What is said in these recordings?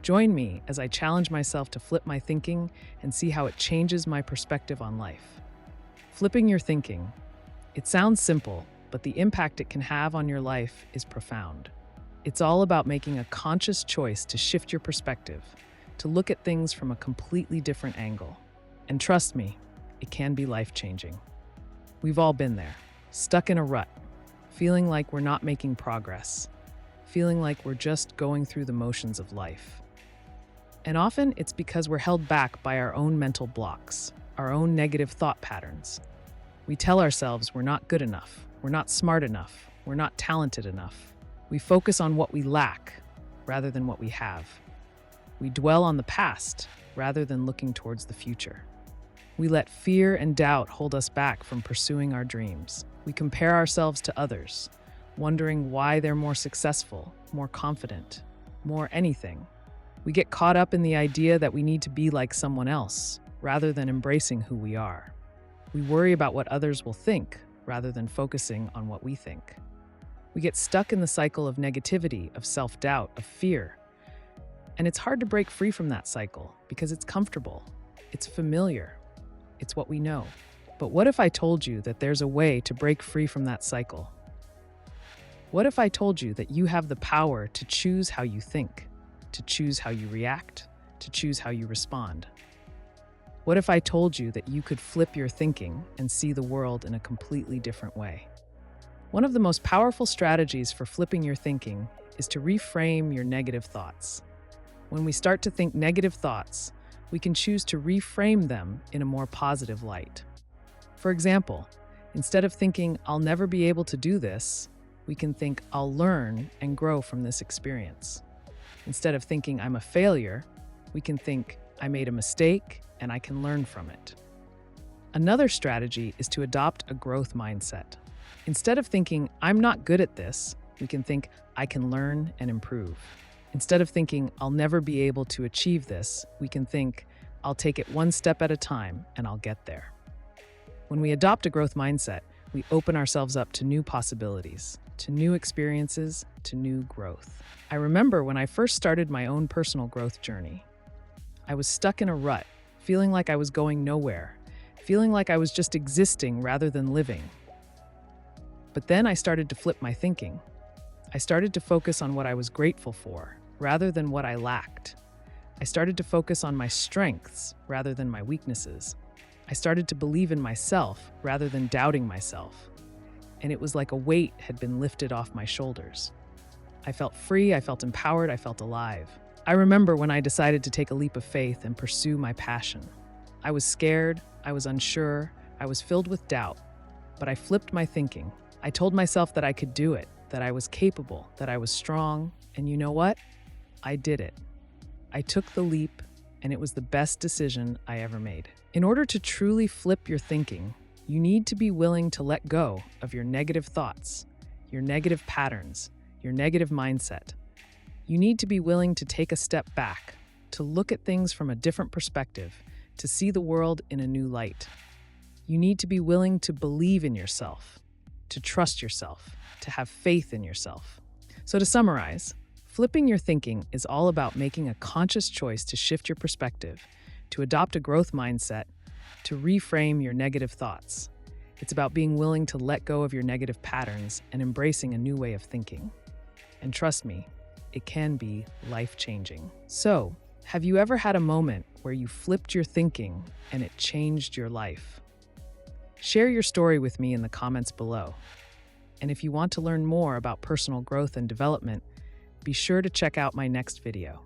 Join me as I challenge myself to flip my thinking and see how it changes my perspective on life. Flipping your thinking. It sounds simple, but the impact it can have on your life is profound. It's all about making a conscious choice to shift your perspective, to look at things from a completely different angle. And trust me, it can be life-changing. We've all been there, stuck in a rut, feeling like we're not making progress, feeling like we're just going through the motions of life. And often it's because we're held back by our own mental blocks, our own negative thought patterns. We tell ourselves we're not good enough, we're not smart enough, we're not talented enough. We focus on what we lack rather than what we have. We dwell on the past rather than looking towards the future. We let fear and doubt hold us back from pursuing our dreams. We compare ourselves to others, wondering why they're more successful, more confident, more anything. We get caught up in the idea that we need to be like someone else, rather than embracing who we are. We worry about what others will think, rather than focusing on what we think. We get stuck in the cycle of negativity, of self-doubt, of fear. And it's hard to break free from that cycle because it's comfortable, it's familiar, it's what we know. But what if I told you that there's a way to break free from that cycle? What if I told you that you have the power to choose how you think, to choose how you react, to choose how you respond? What if I told you that you could flip your thinking and see the world in a completely different way? One of the most powerful strategies for flipping your thinking is to reframe your negative thoughts. When we start to think negative thoughts, we can choose to reframe them in a more positive light. For example, instead of thinking, "I'll never be able to do this," we can think, "I'll learn and grow from this experience." Instead of thinking, "I'm a failure," we can think, "I made a mistake and I can learn from it." Another strategy is to adopt a growth mindset. Instead of thinking, "I'm not good at this," we can think, "I can learn and improve." Instead of thinking, "I'll never be able to achieve this," we can think, "I'll take it one step at a time and I'll get there." When we adopt a growth mindset, we open ourselves up to new possibilities, to new experiences, to new growth. I remember when I first started my own personal growth journey. I was stuck in a rut, feeling like I was going nowhere, feeling like I was just existing rather than living. But then I started to flip my thinking. I started to focus on what I was grateful for, rather than what I lacked. I started to focus on my strengths rather than my weaknesses. I started to believe in myself rather than doubting myself. And it was like a weight had been lifted off my shoulders. I felt free, I felt empowered, I felt alive. I remember when I decided to take a leap of faith and pursue my passion. I was scared, I was unsure, I was filled with doubt. But I flipped my thinking. I told myself that I could do it, that I was capable, that I was strong, and you know what? I did it. I took the leap, and it was the best decision I ever made. In order to truly flip your thinking, you need to be willing to let go of your negative thoughts, your negative patterns, your negative mindset. You need to be willing to take a step back, to look at things from a different perspective, to see the world in a new light. You need to be willing to believe in yourself, to trust yourself, to have faith in yourself. So to summarize, flipping your thinking is all about making a conscious choice to shift your perspective, to adopt a growth mindset, to reframe your negative thoughts. It's about being willing to let go of your negative patterns and embracing a new way of thinking. And trust me, it can be life-changing. So, have you ever had a moment where you flipped your thinking and it changed your life? Share your story with me in the comments below. And if you want to learn more about personal growth and development, be sure to check out my next video.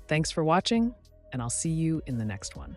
Thanks for watching, and I'll see you in the next one.